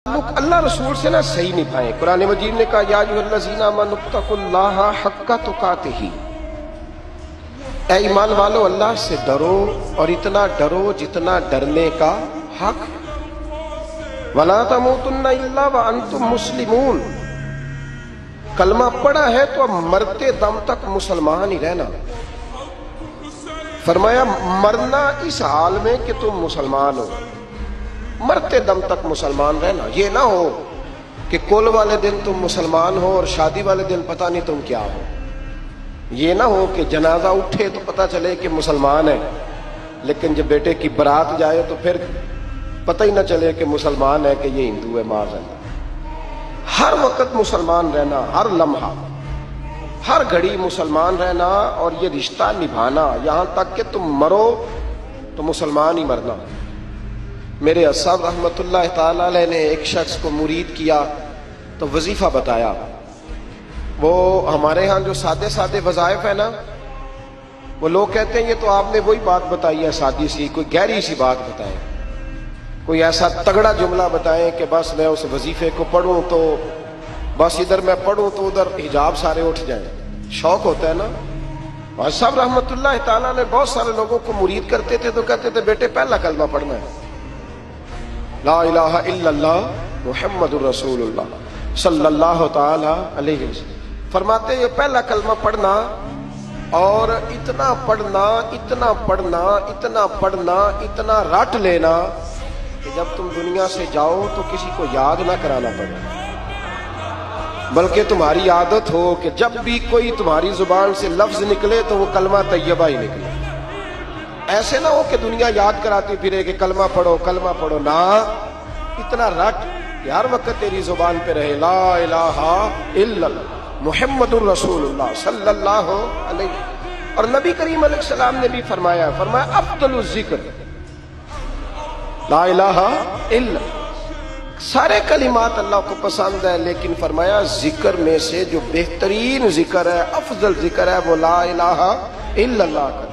تعلق اللہ رسول سے نہ صحیح نبھائیں۔ قرآن مجید نے کہا یا ایھا آمنوا اتقوا اللہ حق تقاتہ، اے ایمان والو اللہ سے ڈرو اور اتنا ڈرو جتنا ڈرنے کا حق، ولا تموتن الا وانتم مسلمون، کلمہ پڑھا ہے تو اب مرتے دم تک مسلمان ہی رہنا۔ فرمایا مرنا اس حال میں کہ تم مسلمان ہو، مرتے دم تک مسلمان رہنا۔ یہ نہ ہو کہ کول والے دن تم مسلمان ہو اور شادی والے دن پتہ نہیں تم کیا ہو۔ یہ نہ ہو کہ جنازہ اٹھے تو پتہ چلے کہ مسلمان ہے، لیکن جب بیٹے کی برات جائے تو پھر پتہ ہی نہ چلے کہ مسلمان ہے کہ یہ ہندو ہے۔ معاذ اللہ، ہر وقت مسلمان رہنا، ہر لمحہ ہر گھڑی مسلمان رہنا اور یہ رشتہ نبھانا یہاں تک کہ تم مرو تو مسلمان ہی مرنا۔ میرے اساتذہ رحمۃ اللہ تعالی علیہ نے ایک شخص کو مرید کیا تو وظیفہ بتایا۔ وہ ہمارے ہاں جو سادے سادے وظائف ہیں نا، وہ لوگ کہتے ہیں یہ تو آپ نے وہی بات بتائی ہے سادی سی، کوئی گہری سی بات بتائیں، کوئی ایسا تگڑا جملہ بتائیں کہ بس میں اس وظیفے کو پڑھوں تو بس ادھر میں پڑھوں تو ادھر حجاب سارے اٹھ جائیں۔ شوق ہوتا ہے نا۔ اور صاحب رحمۃ اللہ تعالیٰ نے بہت سارے لوگوں کو مرید کرتے تھے تو کہتے تھے بیٹے پہلا کلمہ پڑھنا ہے، لا الہ الا اللہ محمد الرسول اللہ صلی اللہ تعالی علیہ وسلم۔ فرماتے یہ پہلا کلمہ پڑھنا اور اتنا پڑھنا اتنا پڑھنا اتنا پڑھنا اتنا رٹ لینا کہ جب تم دنیا سے جاؤ تو کسی کو یاد نہ کرانا پڑے، بلکہ تمہاری عادت ہو کہ جب بھی کوئی تمہاری زبان سے لفظ نکلے تو وہ کلمہ طیبہ ہی نکلے۔ ایسے نہ ہو کہ دنیا یاد کراتی پھرے کہ کلمہ پڑھو، نہ اتنا رٹ کہ ہر وقت تیری زبان پہ رہے لا الہ الا اللہ محمد الرسول اللہ صلی اللہ علیہ وسلم۔ اور نبی کریم علیہ السلام نے بھی فرمایا افضل الذکر لا الہ الا اللہ۔ سارے کلمات اللہ کو پسند ہے، لیکن فرمایا ذکر میں سے جو بہترین ذکر ہے، افضل ذکر ہے، وہ لا الہ الا اللہ کا۔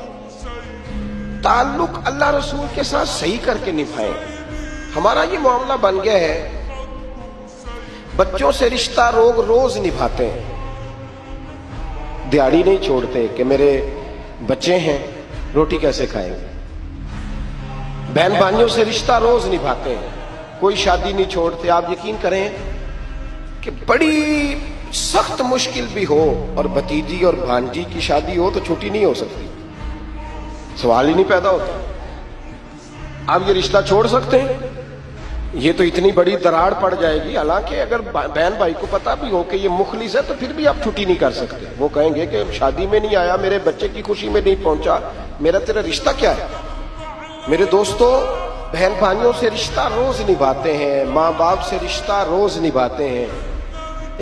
تعلق اللہ رسول کے ساتھ صحیح کر کے نبھائیں۔ ہمارا یہ معاملہ بن گیا ہے، بچوں سے رشتہ روز نبھاتے ہیں، دیہڑی نہیں چھوڑتے کہ میرے بچے ہیں روٹی کیسے کھائیں گے۔ بہن بھائیوں سے رشتہ روز نبھاتے ہیں، کوئی شادی نہیں چھوڑتے۔ آپ یقین کریں کہ بڑی سخت مشکل بھی ہو اور بھتیجی اور بھانجی کی شادی ہو تو چھٹی نہیں ہو سکتی، سوال ہی نہیں پیدا ہوتا۔ آپ یہ رشتہ چھوڑ سکتے ہیں؟ یہ تو اتنی بڑی دراڑ پڑ جائے گی۔ حالانکہ اگر بہن بھائی کو پتا بھی ہو کہ یہ مخلص ہے تو پھر بھی آپ چھٹی نہیں کر سکتے۔ وہ کہیں گے کہ شادی میں نہیں آیا، میرے بچے کی خوشی میں نہیں پہنچا، میرا تیرا رشتہ کیا ہے؟ میرے دوستو، بہن بھائیوں سے رشتہ روز نبھاتے ہیں، ماں باپ سے رشتہ روز نبھاتے ہیں۔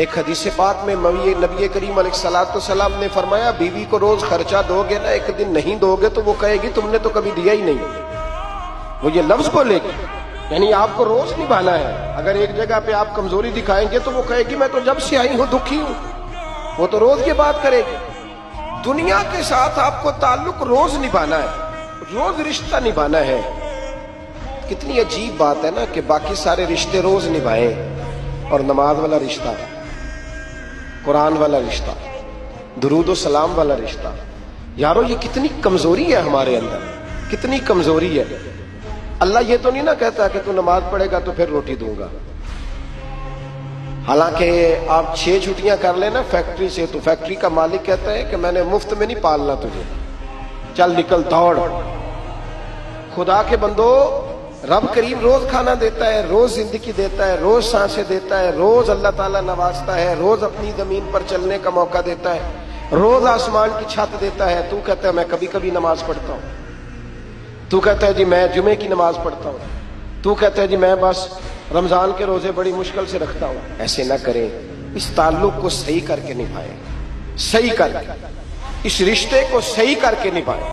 ایک حدیث پاک میں نبی کریم علیہ الصلوۃ والسلام نے فرمایا بیوی کو روز خرچہ دو گے نا، ایک دن نہیں دو گے تو وہ کہے گی تم نے تو کبھی دیا ہی نہیں۔ وہ یہ لفظ بولے گی، یعنی آپ کو روز نبھانا ہے۔ اگر ایک جگہ پہ آپ کمزوری دکھائیں گے تو وہ کہے گی میں تو جب سے آئی ہوں دکھی ہوں، وہ تو روز یہ بات کرے گی۔ دنیا کے ساتھ آپ کو تعلق روز نبھانا ہے، روز رشتہ نبھانا ہے۔ کتنی عجیب بات ہے نا کہ باقی سارے رشتے روز نبھائیں اور نماز والا رشتہ، قرآن والا رشتہ، درود و سلام والا رشتہ، یارو یہ کتنی کمزوری ہے ہمارے اندر، کتنی کمزوری ہے۔ اللہ یہ تو نہیں نہ کہتا کہ تو نماز پڑھے گا تو پھر روٹی دوں گا۔ حالانکہ آپ 6 چھٹیاں کر لینا فیکٹری سے تو فیکٹری کا مالک کہتا ہے کہ میں نے مفت میں نہیں پالنا تجھے، چل نکل دوڑ۔ خدا کے بندو، رب کریم روز کھانا دیتا ہے، روز زندگی دیتا ہے، روز سانسیں دیتا ہے، روز اللہ تعالیٰ نوازتا ہے، روز اپنی زمین پر چلنے کا موقع دیتا ہے، روز آسمان کی چھت دیتا ہے۔ تو کہتا ہے میں کبھی کبھی نماز پڑھتا ہوں، تو کہتا ہے جی میں جمعے کی نماز پڑھتا ہوں، تو کہتا ہے جی میں بس رمضان کے روزے بڑی مشکل سے رکھتا ہوں۔ ایسے نہ کریں، اس تعلق کو صحیح کر کے نبھائیں، صحیح کر کے اس رشتے کو صحیح کر کے نبھائیں۔